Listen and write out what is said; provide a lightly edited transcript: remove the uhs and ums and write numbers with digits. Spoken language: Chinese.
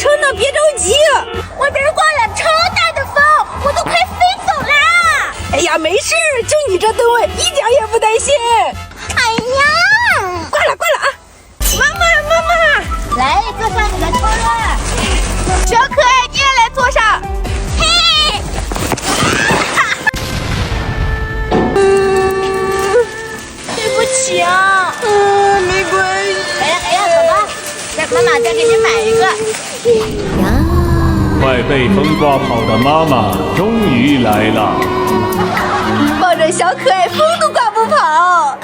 车呢，别着急。外边刮了超大的风，我都快飞走啦！哎呀，没事，就你这吨位，一点也不担心。哎呀，挂了啊！妈妈，来坐上你的车了。小可爱，你也来坐上。嘿，对不起啊。没关系。哎呀，走吧，妈妈再给你买一个。快被风刮跑的妈妈终于来了。抱着小可爱，风都刮不跑。